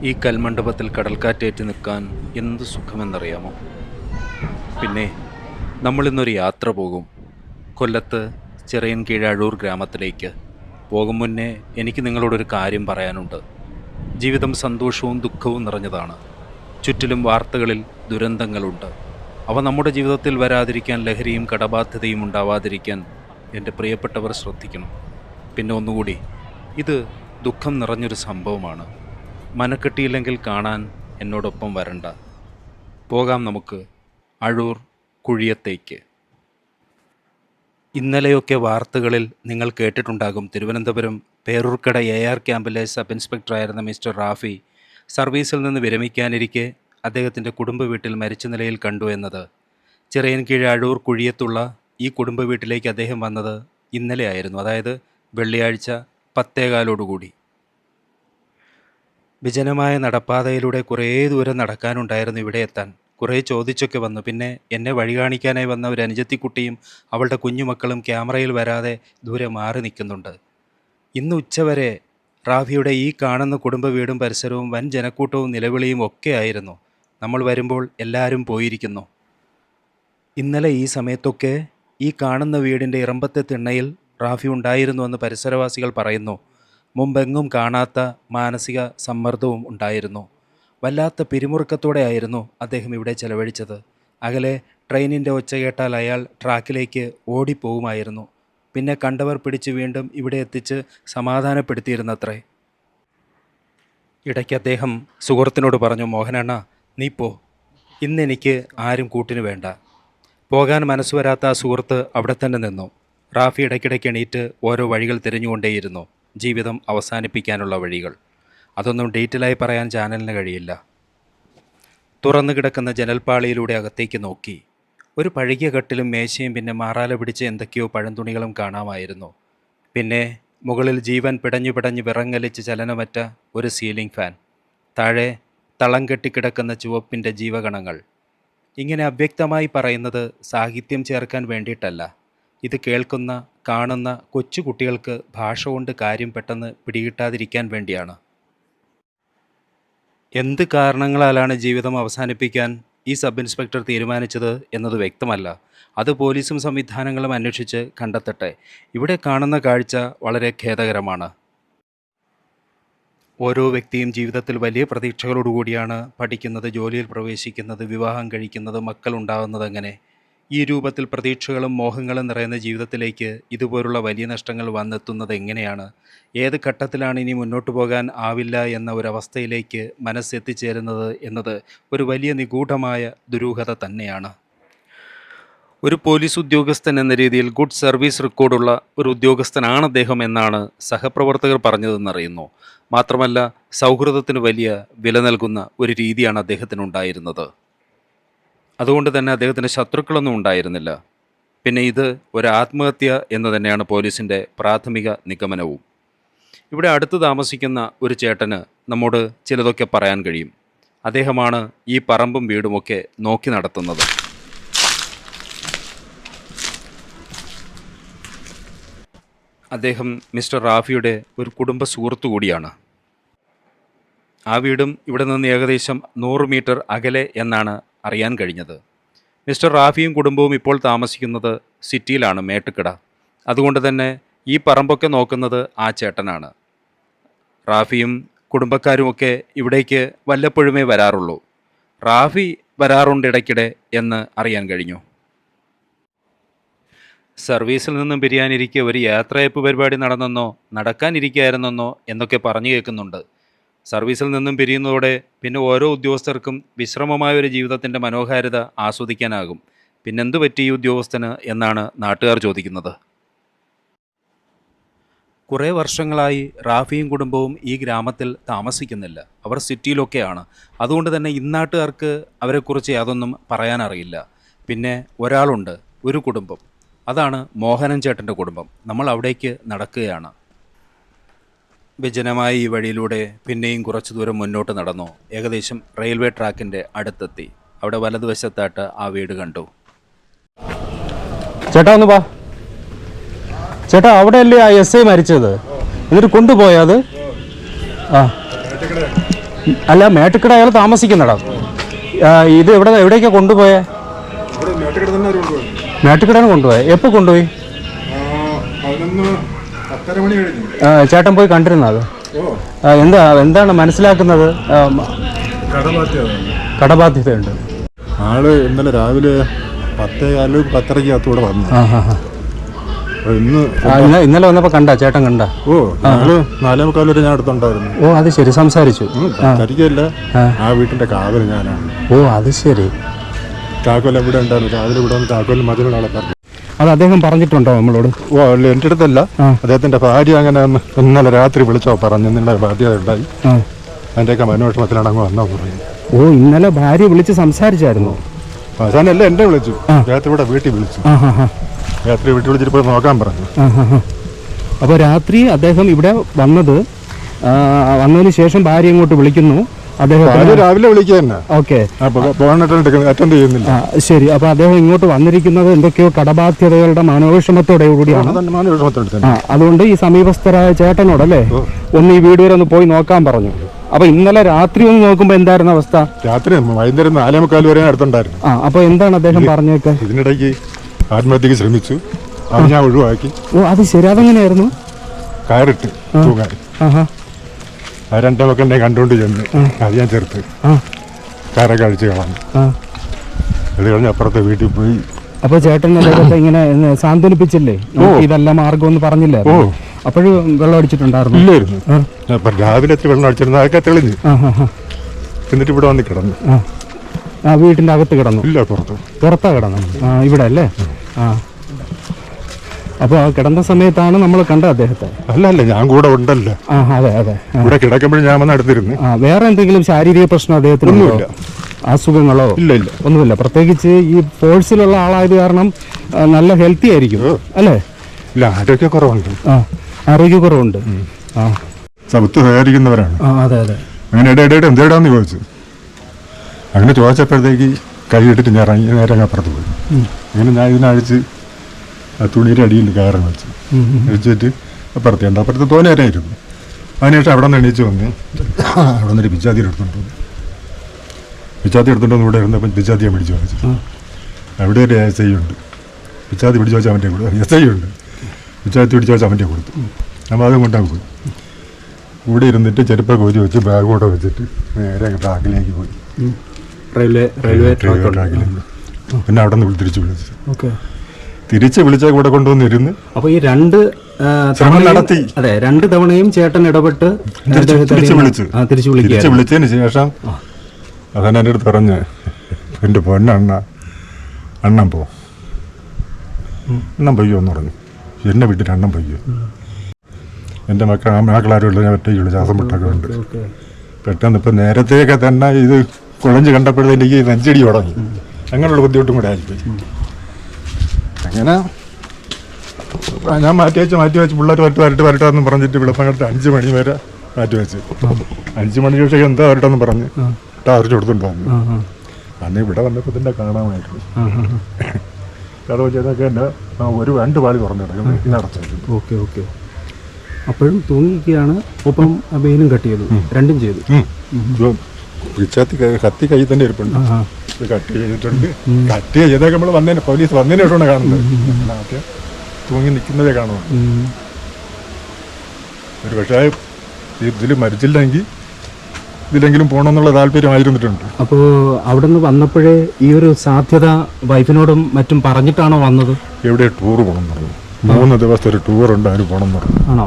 ഈ കൽമണ്ഡപത്തിൽ കടൽക്കാറ്റേറ്റ് നിൽക്കാൻ എന്ത് സുഖമെന്നറിയാമോ? പിന്നെ നമ്മളിന്നൊരു യാത്ര പോകും. കൊല്ലത്ത് ചിറയൻകീഴ് അഴൂർ ഗ്രാമത്തിലേക്ക് പോകും മുന്നേ എനിക്ക് നിങ്ങളോടൊരു കാര്യം പറയാനുണ്ട്. ജീവിതം സന്തോഷവും ദുഃഖവും നിറഞ്ഞതാണ്. ചുറ്റിലും വാർത്തകളിൽ ദുരന്തങ്ങളുണ്ട്. അവ നമ്മുടെ ജീവിതത്തിൽ വരാതിരിക്കാൻ, ലഹരിയും കടബാധ്യതയും ഉണ്ടാവാതിരിക്കാൻ എൻ്റെ പ്രിയപ്പെട്ടവർ ശ്രദ്ധിക്കണം. പിന്നെ ഒന്നുകൂടി, ഇത് ദുഃഖം നിറഞ്ഞൊരു സംഭവമാണ്. മനക്കെട്ടിയില്ലെങ്കിൽ കാണാൻ എന്നോടൊപ്പം വരണ്ട. പോകാം നമുക്ക് അഴൂർ കുഴിയത്തേക്ക്. ഇന്നലെയൊക്കെ വാർത്തകളിൽ നിങ്ങൾ കേട്ടിട്ടുണ്ടാകും, തിരുവനന്തപുരം പേരൂർക്കട AR ക്യാമ്പിലെ സബ് ഇൻസ്പെക്ടറായിരുന്ന മിസ്റ്റർ റാഫി സർവീസിൽ നിന്ന് വിരമിക്കാനിരിക്കെ അദ്ദേഹത്തിൻ്റെ കുടുംബ വീട്ടിൽ മരിച്ച നിലയിൽ കണ്ടു എന്നത്. ചിറയൻകീഴ് അഴൂർ കുഴിയത്തുള്ള ഈ കുടുംബ വീട്ടിലേക്ക് അദ്ദേഹം വന്നത് ഇന്നലെയായിരുന്നു, അതായത് വെള്ളിയാഴ്ച 10:15 വിജനമായ നടപ്പാതയിലൂടെ കുറേ ദൂരം നടക്കാനുണ്ടായിരുന്നു ഇവിടെ എത്താൻ. കുറേ ചോദിച്ചൊക്കെ വന്നു. പിന്നെ എന്നെ വഴി കാണിക്കാനായി വന്ന ഒരു അനുജത്തിക്കുട്ടിയും അവളുടെ കുഞ്ഞുമക്കളും ക്യാമറയിൽ വരാതെ ദൂരെ മാറി നിൽക്കുന്നുണ്ട്. ഇന്ന് ഉച്ചവരെ റാഫിയുടെ ഈ കാണുന്ന കുടുംബ വീടും പരിസരവും വൻ ജനക്കൂട്ടവും നിലവിളിയും ഒക്കെ ആയിരുന്നു. നമ്മൾ വരുമ്പോൾ എല്ലാവരും പോയിരിക്കുന്നു. ഇന്നലെ ഈ സമയത്തൊക്കെ ഈ കാണുന്ന വീടിൻ്റെ ഇറമ്പത്തെ തിണ്ണയിൽ റാഫി ഉണ്ടായിരുന്നുവെന്ന് പരിസരവാസികൾ പറയുന്നു. മുമ്പെങ്ങും കാണാത്ത മാനസിക സമ്മർദ്ദവും ഉണ്ടായിരുന്നു. വല്ലാത്ത പിരിമുറുക്കത്തോടെ ആയിരുന്നു അദ്ദേഹം ഇവിടെ ചെലവഴിച്ചത്. അകലെ ട്രെയിനിൻ്റെ ഒച്ച കേട്ടാൽ അയാൾ ട്രാക്കിലേക്ക് ഓടിപ്പോവുമായിരുന്നു. പിന്നെ കണ്ടവർ പിടിച്ച് വീണ്ടും ഇവിടെ എത്തിച്ച് സമാധാനപ്പെടുത്തിയിരുന്നത്രേ. ഇടയ്ക്ക് അദ്ദേഹം സുഹൃത്തിനോട് പറഞ്ഞു, മോഹനണ്ണ നീ പോ, ഇന്നെനിക്ക് ആരും കൂട്ടിന് വേണ്ട. പോകാൻ മനസ്സ് വരാത്ത ആ സുഹൃത്ത് അവിടെ തന്നെ നിന്നു. റാഫി ഇടയ്ക്കിടയ്ക്ക് എണീറ്റ് ഓരോ വഴികൾ തിരഞ്ഞുകൊണ്ടേയിരുന്നു. ജീവിതം അവസാനിപ്പിക്കാനുള്ള വഴികൾ. അതൊന്നും ഡീറ്റെയിലായി പറയാൻ ചാനലിന് കഴിയില്ല. തുറന്നു കിടക്കുന്ന ജനൽപ്പാളിയിലൂടെ അകത്തേക്ക് നോക്കി. ഒരു പഴകിയ കട്ടിലും മേശയും പിന്നെ മാറാല പിടിച്ച് എന്തൊക്കെയോ പഴന്തുണികളും കാണാമായിരുന്നു. പിന്നെ മുകളിൽ ജീവൻ പിടഞ്ഞു പിടഞ്ഞ് വിറങ്ങലിച്ച് ചലനമറ്റ ഒരു സീലിംഗ് ഫാൻ. താഴെ തളം കെട്ടിക്കിടക്കുന്ന ചുവപ്പിൻ്റെ ജീവകണങ്ങൾ. ഇങ്ങനെ അവ്യക്തമായി പറയുന്നത് സാഹിത്യം ചേർക്കാൻ വേണ്ടിയിട്ടല്ല. ഇത് കേൾക്കുന്ന കാണുന്ന കൊച്ചു കുട്ടികൾക്ക് ഭാഷ കൊണ്ട് കാര്യം പെട്ടെന്ന് പിടികിട്ടാതിരിക്കാൻ വേണ്ടിയാണ്. എന്ത് കാരണങ്ങളാലാണ് ജീവിതം അവസാനിപ്പിക്കാൻ ഈ സബ് ഇൻസ്പെക്ടർ തീരുമാനിച്ചത് എന്നത് വ്യക്തമല്ല. അത് പോലീസും സംവിധാനങ്ങളും അന്വേഷിച്ച് കണ്ടെത്തട്ടെ. ഇവിടെ കാണുന്ന കാഴ്ച വളരെ ഖേദകരമാണ്. ഓരോ വ്യക്തിയും ജീവിതത്തിൽ വലിയ പ്രതീക്ഷകളോടുകൂടിയാണ് പഠിക്കുന്നത്, ജോലിയിൽ പ്രവേശിക്കുന്നത്, വിവാഹം കഴിക്കുന്നത്, മക്കളുണ്ടാകുന്നത്. അങ്ങനെ ഈ രൂപത്തിൽ പ്രതീക്ഷകളും മോഹങ്ങളും നിറയുന്ന ജീവിതത്തിലേക്ക് ഇതുപോലുള്ള വലിയ നഷ്ടങ്ങൾ വന്നെത്തുന്നത് എങ്ങനെയാണ്? ഏത് ഘട്ടത്തിലാണ് ഇനി മുന്നോട്ട് പോകാൻ ആവില്ല എന്ന ഒരവസ്ഥയിലേക്ക് മനസ്സെത്തിച്ചേരുന്നത് എന്നത് ഒരു വലിയ നിഗൂഢമായ ദുരൂഹത തന്നെയാണ്. ഒരു പോലീസ് ഉദ്യോഗസ്ഥൻ എന്ന രീതിയിൽ ഗുഡ് സർവീസ് റെക്കോർഡുള്ള ഒരു ഉദ്യോഗസ്ഥനാണ് അദ്ദേഹം എന്നാണ് സഹപ്രവർത്തകർ പറഞ്ഞതെന്നറിയുന്നു. മാത്രമല്ല, സൗഹൃദത്തിന് വലിയ വില നൽകുന്ന ഒരു രീതിയാണ് അദ്ദേഹത്തിനുണ്ടായിരുന്നത്. അതുകൊണ്ട് തന്നെ അദ്ദേഹത്തിന് ശത്രുക്കളൊന്നും ഉണ്ടായിരുന്നില്ല. പിന്നെ ഇത് ഒരു ആത്മഹത്യ എന്ന് തന്നെയാണ് പോലീസിൻ്റെ പ്രാഥമിക നിഗമനവും. ഇവിടെ അടുത്ത് താമസിക്കുന്ന ഒരു ചേട്ടന് നമ്മോട് ചിലതൊക്കെ പറയാൻ കഴിയും. അദ്ദേഹമാണ് ഈ പറമ്പും വീടുമൊക്കെ നോക്കി നടത്തുന്നത്. അദ്ദേഹം മിസ്റ്റർ റാഫിയുടെ ഒരു കുടുംബ സുഹൃത്തു കൂടിയാണ്. ആ വീടും ഇവിടെ നിന്ന് ഏകദേശം 100 മീറ്റർ അകലെ എന്നാണ് അറിയാൻ കഴിഞ്ഞത്. മിസ്റ്റർ റാഫിയും കുടുംബവും ഇപ്പോൾ താമസിക്കുന്നത് സിറ്റിയിലാണ്, മേട്ടുക്കട. അതുകൊണ്ട് തന്നെ ഈ പറമ്പൊക്കെ നോക്കുന്നത് ആ ചേട്ടനാണ്. റാഫിയും കുടുംബക്കാരുമൊക്കെ ഇവിടേക്ക് വല്ലപ്പോഴുമേ വരാറുള്ളൂ. റാഫി വരാറുണ്ട് ഇടയ്ക്കിടെ എന്ന് അറിയാൻ കഴിഞ്ഞു. സർവീസിൽ നിന്നും പിരിയാനിരിക്കെ ഒരു യാത്രയപ്പ് പരിപാടി നടന്നെന്നോ നടക്കാനിരിക്കുകയായിരുന്നെന്നോ എന്നൊക്കെ പറഞ്ഞു കേൾക്കുന്നുണ്ട്. സർവീസിൽ നിന്നും പിരിയുന്നതോടെ പിന്നെ ഓരോ ഉദ്യോഗസ്ഥർക്കും വിശ്രമമായ ഒരു ജീവിതത്തിൻ്റെ മനോഹാരിത ആസ്വദിക്കാനാകും. പിന്നെന്തു പറ്റി ഈ ഉദ്യോഗസ്ഥന് എന്നാണ് നാട്ടുകാർ ചോദിക്കുന്നത്. കുറേ വർഷങ്ങളായി റാഫിയും കുടുംബവും ഈ ഗ്രാമത്തിൽ താമസിക്കുന്നില്ല. അവർ സിറ്റിയിലൊക്കെയാണ്. അതുകൊണ്ട് തന്നെ ഇന്നാട്ടുകാർക്ക് അവരെക്കുറിച്ച് യാതൊന്നും പറയാനറിയില്ല. പിന്നെ ഒരാളുണ്ട്, ഒരു കുടുംബം. അതാണ് മോഹനൻ ചേട്ടൻ്റെ കുടുംബം. നമ്മൾ അവിടേക്ക് നടക്കുകയാണ്. വിജനമായ ഈ വഴിയിലൂടെ പിന്നെയും കുറച്ചു ദൂരം മുന്നോട്ട് നടന്നു. ഏകദേശം റെയിൽവേ ട്രാക്കിൻ്റെ അടുത്തെത്തി. അവിടെ വലതുവശത്തായിട്ട് ആ വീട് കണ്ടു. ചേട്ടാ ഒന്ന് വാ. ചേട്ടാ അവിടെയല്ലേ ആ SI മരിച്ചത്? എന്നിട്ട് കൊണ്ടുപോയത്? ആ അല്ല മേട്ടുക്കട അയാൾ താമസിക്കുന്നടാ. ഇത് എവിടേക്കാണ് കൊണ്ടുപോയേ? മേട്ടുക്കടയാണ് കൊണ്ടുപോയത്. എപ്പോൾ കൊണ്ടുപോയി? ചേട്ടൻ പോയി കണ്ടിരുന്നോ അത്? എന്താണ് മനസ്സിലാക്കുന്നത്? കടബാധ്യതയുണ്ട്. ആള് ഇന്നലെ രാവിലെ 10:15 10:30 വന്നു. ഇന്നലെ വന്നപ്പോ കണ്ട ചേട്ടൻ കണ്ട? ഓ, ഞങ്ങള് 4:45 വരെ ഞാൻ അടുത്തുണ്ടായിരുന്നു. ഓ അത് ശരി, സംസാരിച്ചു. സംസാരിക്കല്ല, ആ വീട്ടിന്റെ കാവൽ ഞാനാണ്. ഓ അത് ശരി. താക്കോൽ എവിടെ ഉണ്ടായിരുന്നു? രാവിലെ ഇവിടെ വന്ന് താക്കോൽ മതിലുള്ള ആളെ പറഞ്ഞു. അത് അദ്ദേഹം പറഞ്ഞിട്ടുണ്ടോ നമ്മളോട്? ഓ അല്ല, എൻ്റെ അടുത്തല്ല, അദ്ദേഹത്തിന്റെ ഭാര്യ അങ്ങനെ ഇന്നലെ രാത്രി വിളിച്ചോ പറഞ്ഞു നിങ്ങളുടെ ബാധ്യത ഉണ്ടായി, അതിൻ്റെയൊക്കെ മനോവിഷമത്തിലാണ് അങ്ങ് വന്നോ പറയുന്നത്. ഓ ഇന്നലെ ഭാര്യ വിളിച്ച് സംസാരിച്ചായിരുന്നു? അവസാനല്ല എന്നെ വിളിച്ചു, രാത്രി ഇവിടെ വീട്ടിൽ വിളിച്ചു. രാത്രി വീട്ടിൽ വിളിച്ചിട്ട് നോക്കാൻ പറഞ്ഞു. അപ്പോൾ രാത്രി അദ്ദേഹം ഇവിടെ വന്നതിന് ശേഷം ഭാര്യ ഇങ്ങോട്ട് വിളിക്കുന്നു. അദ്ദേഹം രാവിലെ വിളിക്കുക തന്നെ. ഓക്കെ, അറ്റൻഡ് ചെയ്യുന്നില്ല. ശരി. അപ്പോൾ അദ്ദേഹം ഇങ്ങോട്ട് വന്നിരിക്കുന്നത് എന്തൊക്കെയോ കടബാധ്യതകളുടെ മനോവിഷമത്തോടെ കൂടിയാണ്. അതുകൊണ്ട് ഈ സമീപസ്ഥരായ ചേട്ടനോടല്ലേ ഒന്ന് ഈ വീട് വരെ ഒന്ന് പോയി നോക്കാൻ പറഞ്ഞു. അപ്പൊ ഇന്നലെ രാത്രി ഒന്ന് നോക്കുമ്പോ എന്തായിരുന്നു അവസ്ഥ? രാത്രി വൈകുന്നേരം 4:45 വരെ അടുത്തുണ്ടായിരുന്നു. അപ്പൊ എന്താണ് അദ്ദേഹം പറഞ്ഞേക്കെ? ഇതിനിടയ്ക്ക് ആത്മഹത്യക്ക് ശ്രമിച്ചു, അത് ഞാൻ ഒഴിവാക്കി. ഓ അത് ശരി, അതെങ്ങനെയായിരുന്നു? കയറിട്ട് തൂങ്ങാൻ. ആ 2 മക്കളെ കണ്ടുകൊണ്ട് ചെന്ന് അത് ഞാൻ ചേർത്ത് കയറൊക്കെ അഴിച്ച് കളഞ്ഞു. അത് കഴിഞ്ഞ് അപ്പുറത്തെ വീട്ടിൽ പോയി. അപ്പൊ ചേട്ടൻ അദ്ദേഹത്തെ ഇങ്ങനെ സാന്ത്വനിപ്പിച്ചില്ലേ? ഇതെല്ലാം മാർഗം എന്ന് പറഞ്ഞില്ലേ? അപ്പോഴും വെള്ളം അടിച്ചിട്ടുണ്ടായിരുന്നു? ഇല്ലായിരുന്നു. അപ്പൊ രാവിലെ വെള്ളം അടിച്ചിരുന്നു, അതൊക്കെ തെളിഞ്ഞു. എന്നിട്ട് ഇവിടെ വന്ന് കിടന്നു. വീട്ടിന്റെ അകത്ത് കിടന്നു? ഇല്ല, പുറത്താ കിടന്നു. ഇവിടെ അല്ലേ? അപ്പൊ കിടന്ന സമയത്താണ് നമ്മൾ കണ്ട അദ്ദേഹത്തെ? അല്ല, ഞാൻ കൂടെ ഉണ്ടല്ലോ. അതെ അതെ, ഇവിടെ കിടക്കുമ്പോഴും ഞാൻ വന്ന് അടുത്തിരുന്നു. വേറെ എന്തെങ്കിലും ശാരീരിക പ്രശ്നം അദ്ദേഹത്തിന്? ഒന്നുമില്ല. അസുഖങ്ങളോ? ഇല്ല, ഒന്നുമില്ല. പ്രത്യേകിച്ച് ഈ ഫോഴ്സിലുള്ള ആളായത് കാരണം നല്ല ഹെൽത്തി ആയിരിക്കും അല്ലേ? ഇല്ല, ആരോഗ്യക്കുറവുണ്ട്. ആരോഗ്യക്കുറവുണ്ട്. സൗത്ത് സഹകരിക്കുന്നവരാണ്. അതെ അതെ. അങ്ങനെ ഇടയിടെ എന്തേടാന്ന് ചോദിച്ചു. അങ്ങനെ ചോദിച്ചപ്പോഴത്തേക്ക് കൈ ഇട്ടിട്ട് ഞാൻ ഇറങ്ങി നേരെ അപ്പുറത്ത് പോയി. അങ്ങനെ ഞാൻ ഇതിനഴിച്ച് ആ തുണിയുടെ അടിയിൽ കയറാൻ വെച്ചു. വെച്ചിട്ട് അപ്പുറത്ത് തോന്നേരായിരുന്നു. അതിനുശേഷം അവിടെ നിന്ന് എണീച്ച് വന്ന് അവിടെ നിന്നൊരു പിച്ചാത്തി എടുത്തുകൊണ്ട് വന്നു. ഇവിടെ ഇരുന്നപ്പം പിച്ചാത്തിയെ പിടിച്ചു വാങ്ങിച്ചു. അവിടെ ഒരു SI ഉണ്ട്. പിച്ചാത്തി പിടിച്ചു വെച്ചാൽ അവൻ്റെ കൂടെ SI ഉണ്ട്. പിച്ചാത്തി പിടിച്ചു വെച്ചാൽ അവൻ്റെ കൊടുത്തു. നമ്മൾ അതും കൊണ്ടാൽ പോയി. ഇവിടെ ഇരുന്നിട്ട് ചെരുപ്പൊക്കെ ഊരി വെച്ച് ബാഗ് കൂടെ വെച്ചിട്ട് നേരെ ട്രാക്കിലേക്ക് പോയി. റെയിൽവേ ട്രാക്കിലേക്ക്. പിന്നെ അവിടെ നിന്ന് തിരിച്ചു വിളിച്ചാൽ കൂടെ കൊണ്ടുവന്നിരുന്ന്. അപ്പൊ ഈ ശ്രമം നടത്തി. അതെ, 2 തവണയും ചേട്ടൻ ഇടപെട്ട് തിരിച്ചു വിളിച്ചതിന് ശേഷം അതാണ് എൻ്റെ അടുത്ത് പറഞ്ഞ്, എൻ്റെ അണ്ണൻ പോ, അണ്ണൻ പൊയ്യോന്ന് പറഞ്ഞു. എന്നെ വിട്ടിട്ട് അണ്ണൻ പൊയ്യോ. എൻ്റെ മക്കളാരുമില്ല, ഞാൻ ഒറ്റയ്ക്കുള്ള ശ്വാസം മുട്ടൊക്കെ ഉണ്ട്. പെട്ടെന്ന് ഇപ്പം നേരത്തെയൊക്കെ തന്നെ ഇത് കുഴഞ്ഞ് കണ്ടപ്പോഴത്തേക്ക് നെഞ്ചടി തുടങ്ങി. അങ്ങനെയുള്ള ബുദ്ധിമുട്ടും കൂടെ ആയിപ്പോയി. അങ്ങനെ ഞാൻ മാറ്റി വെച്ച് പിള്ളേർ വരട്ടെ എന്ന് പറഞ്ഞിട്ട് വെളുപ്പങ്ങടുത്ത് 5 മണി വരെ മാറ്റി വെച്ച്. 5 മണിക്ക് ശേഷം എന്താ വരട്ടെന്ന് പറഞ്ഞ് ടാർച്ച് കൊടുത്തുകൊണ്ട് വന്നു. അന്ന് ഇവിടെ വന്നപ്പോൾ തന്നെ കാണാമായിരുന്നു. കഥ വെച്ചതൊക്കെ എൻ്റെ 2 പാളി തുറന്നിടക്കും നടച്ചായിരുന്നു. ഓക്കെ. അപ്പോഴും തൂങ്ങിക്കുകയാണ്, ഒപ്പം വെയിലും കട്ട് ചെയ്തു, രണ്ടും ചെയ്തു. കത്തി കൈ തന്നെ ഇരിപ്പുണ്ട്. കട്ട് ചെയ്തിട്ടുണ്ട്. കട്ട് ചെയ്തൊക്കെ നമ്മൾ പോലീസ് വന്നതിന് ശേഷമാണ് കാണുന്നത്. ആദ്യം തൂങ്ങി നിൽക്കുന്നതേ കാണുന്നു. ഒരു പക്ഷേ ഇതിൽ മരിച്ചില്ലെങ്കിൽ ഇതിലെങ്കിലും പോകണമെന്നുള്ള താല്പര്യമായിരുന്നിട്ടുണ്ട്. അപ്പോൾ അവിടെ നിന്ന് വന്നപ്പോഴേ ഈ ഒരു സാധ്യത വൈഫിനോടും മറ്റും പറഞ്ഞിട്ടാണോ വന്നത്? എവിടെ ടൂർ പോകണം എന്ന് പറഞ്ഞു. 3 ദിവസത്തെ ഒരു ടൂറുണ്ട്, അതിന് പോകണം എന്ന് പറഞ്ഞു. ആണോ?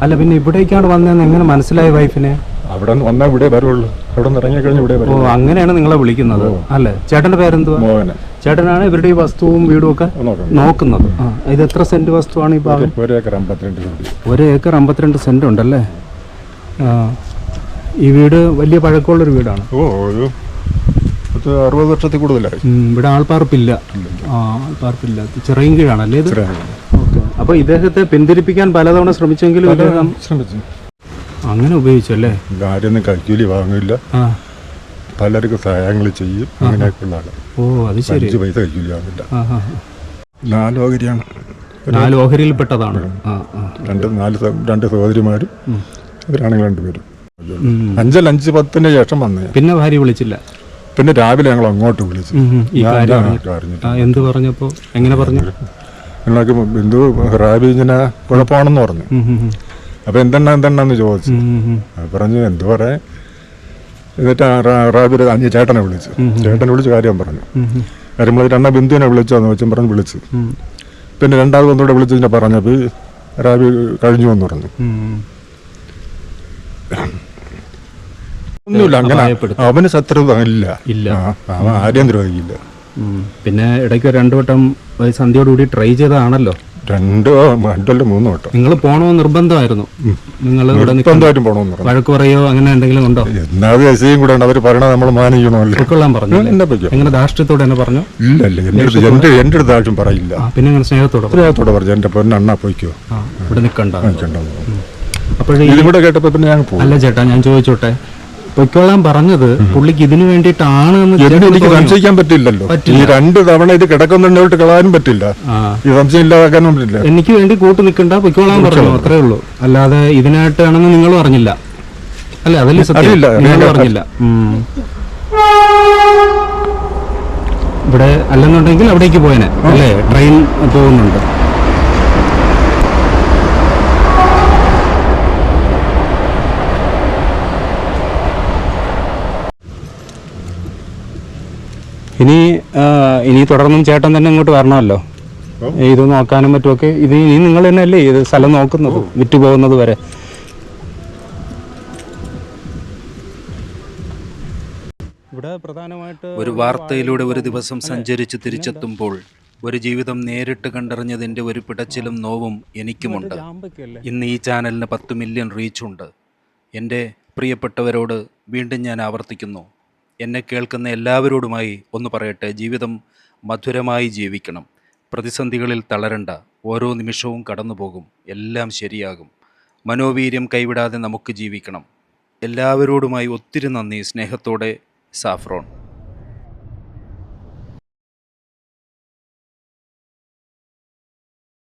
അല്ല, പിന്നെ ഇവിടേക്കാണ് വന്നതെന്ന് എങ്ങനെ മനസ്സിലായി വൈഫിനെ? അവിടെ നിന്ന് വന്നാൽ ഇവിടെ വരുള്ളൂ. അവിടെ നിന്ന് ഇറങ്ങിക്കഴിഞ്ഞാൽ ഇവിടെ വരും. അങ്ങനെയാണ് നിങ്ങളെ വിളിക്കുന്നത് അല്ലേ? ചേട്ടൻ്റെ പേരെന്തുവാ? മോഹന. ചേട്ടനാണ് ഇവരുടെ ഈ വസ്തുവും വീടും ഒക്കെ നോക്കുന്നത്. ഇത് എത്ര സെന്റ് വസ്തുവാണ് ഈ ഭാഗം? 1 ഏക്കർ 52 സെന്റ്. 1 ഏക്കർ 52 സെന്റ് ഉണ്ടല്ലേ? ഈ വീട് വലിയ പഴക്കമുള്ളൊരു വീടാണ്. ഒരു 60 വർഷത്തിൽ കൂടുതലായി. ഇവിടെ ആൾപ്പാർപ്പില്ല. ആൾപ്പാർപ്പില്ല. ചിറയും കീഴാണല്ലേ ഇത്? ഓക്കെ. അപ്പോൾ ഇദ്ദേഹത്തെ പിന്തിരിപ്പിക്കാൻ പലതവണ ശ്രമിച്ചെങ്കിലും ഇദ്ദേഹം ശ്രമിച്ചു. അങ്ങനെ ഉപയോഗിച്ചല്ലേ? ആരൊന്നും കൈക്കൂലി വാങ്ങില്ല, പലർക്കും സഹായങ്ങൾ ചെയ്യും. അങ്ങനെയൊക്കെയുള്ള ആള്. ഓ അത് ശരി. 5 പൈസ കൈക്കൂലി വാങ്ങില്ല. 4 ഓഹരിയാണ്. 4 ഓഹരിയിൽപ്പെട്ടതാണ്. 2 സഹോദരിമാരും അവരാണെങ്കിൽ 2 പേരും. 5:10 ശേഷം വന്നേ. പിന്നെ ഭാര്യ വിളിച്ചില്ല? പിന്നെ രാവിലെ ഞങ്ങൾ അങ്ങോട്ട് വിളിച്ചു. ഈ കാര്യം എന്ത് പറഞ്ഞപ്പോ എങ്ങനെ പറഞ്ഞു? ഞങ്ങൾക്ക് ബിന്ദു റാബി ഇങ്ങനെ കുഴപ്പമാണെന്ന് പറഞ്ഞു. അപ്പൊ എന്തെണ്ണാന്ന് ചോദിച്ചു. പറഞ്ഞു എന്തു പറയാ. എന്നിട്ട് റാബി ചേട്ടനെ വിളിച്ച് കാര്യം പറഞ്ഞു. കാര്യം ബിന്ദുവിനെ വിളിച്ചോന്ന് വെച്ചും പറഞ്ഞ് വിളിച്ചു. പിന്നെ രണ്ടാമത് ഒന്നുകൂടെ വിളിച്ചതിനെ പറഞ്ഞപ്പോൾ റാബി കഴിഞ്ഞു എന്ന് പറഞ്ഞു. ഒന്നുമില്ല, അങ്ങനെ അവന് ശത്രുത ഇല്ല, അവൻ ആരെയും ദ്രോഹിക്കില്ല. പിന്നെ ഇടയ്ക്ക് 2 വട്ടം സന്ധ്യയോടുകൂടി ട്രൈ ചെയ്തതാണല്ലോ. 2 വട്ടം നിങ്ങൾ പോകണമെന്ന് നിർബന്ധമായിരുന്നു? നിങ്ങൾ നിർബന്ധമായിട്ടും പോകണമെന്ന് പറഞ്ഞു. വഴക്ക് പറയോ അങ്ങനെ എന്തെങ്കിലും ഉണ്ടോ? എന്നാലും എസിയും കൂടെ ഉണ്ട്, അവർ പറയണത് നമ്മൾ മാനിക്കണമല്ലോ. ഉൾക്കൊള്ളാൻ പറഞ്ഞു? എങ്ങനെ ധാർഷ്ട്യത്തോടെ തന്നെ പറഞ്ഞു? ഇല്ല, എന്റെ അടുത്ത് ആവശ്യം പറയില്ല. പിന്നെ എങ്ങനെ സ്നേഹത്തോടെ പറഞ്ഞു എന്റെ പൊന്നണ്ണ പോയിക്കോ, ഇവിടെ നിൽക്കണ്ട. അപ്പോഴേ ഇതും കൂടെ കേട്ടപ്പോ പിന്നെ ഞാൻ പോകും. അല്ല ചേട്ടാ, ഞാൻ ചോദിച്ചോട്ടെ, പൊയ്ക്കോളാൻ പറഞ്ഞത് പുള്ളിക്ക് ഇതിനു വേണ്ടിയിട്ടാണ് എനിക്ക് സംശയിക്കാൻ പറ്റില്ലല്ലോ. ഈ 2 തവണ ഇത് കിടക്കുന്നുണ്ടോട്ട് കളയാനും പറ്റില്ല, ഈ സംശയം ഇല്ലാതാക്കാനും പറ്റില്ല. എനിക്ക് വേണ്ടി കൂട്ട് നിൽക്കണ്ട, പൊയ്ക്കോളാൻ പറഞ്ഞു, അത്രേ ഉള്ളൂ. അല്ലാതെ ഇതിനായിട്ടാണെന്ന് നിങ്ങൾ പറഞ്ഞില്ല അല്ലെ? അതല്ലേ സത്യം, നിങ്ങൾ പറഞ്ഞില്ല. ഇവിടെ അല്ലെന്നുണ്ടെങ്കിൽ അവിടേക്ക് പോയനെ അല്ലേ? ട്രെയിൻ പോകുന്നുണ്ട്. ഇനി തുടർന്നും ചേട്ടൻ തന്നെ ഇങ്ങോട്ട് വരണമല്ലോ, ഇത് നോക്കാനും മറ്റുമൊക്കെ. ഇത് ഇനി നിങ്ങൾ തന്നെയല്ലേ ഇത് സ്ഥലം നോക്കുന്നത്, വിറ്റ് പോകുന്നത് വരെ? ഇവിടെ പ്രധാനമായിട്ട് ഒരു വാർത്തയിലൂടെ ഒരു ദിവസം സഞ്ചരിച്ച് തിരിച്ചെത്തുമ്പോൾ ഒരു ജീവിതം നേരിട്ട് കണ്ടറിഞ്ഞതിൻ്റെ ഒരു പിടച്ചിലും നോവും എനിക്കുമുണ്ട്. ഇന്ന് ഈ ചാനലിന് 10 മില്യൺ റീച്ചുണ്ട്. എൻ്റെ പ്രിയപ്പെട്ടവരോട് വീണ്ടും ഞാൻ ആവർത്തിക്കുന്നു, എന്നെ കേൾക്കുന്ന എല്ലാവരോടുമായി ഒന്ന് പറയട്ടെ, ജീവിതം മധുരമായി ജീവിക്കണം. പ്രതിസന്ധികളിൽ തളരണ്ട, ഓരോ നിമിഷവും കടന്നു പോകും, എല്ലാം ശരിയാകും. മനോവീര്യം കൈവിടാതെ നമുക്ക് ജീവിക്കണം. എല്ലാവരോടുമായി ഒത്തിരി നന്ദി. സ്നേഹത്തോടെ, സാഫ്രോൺ.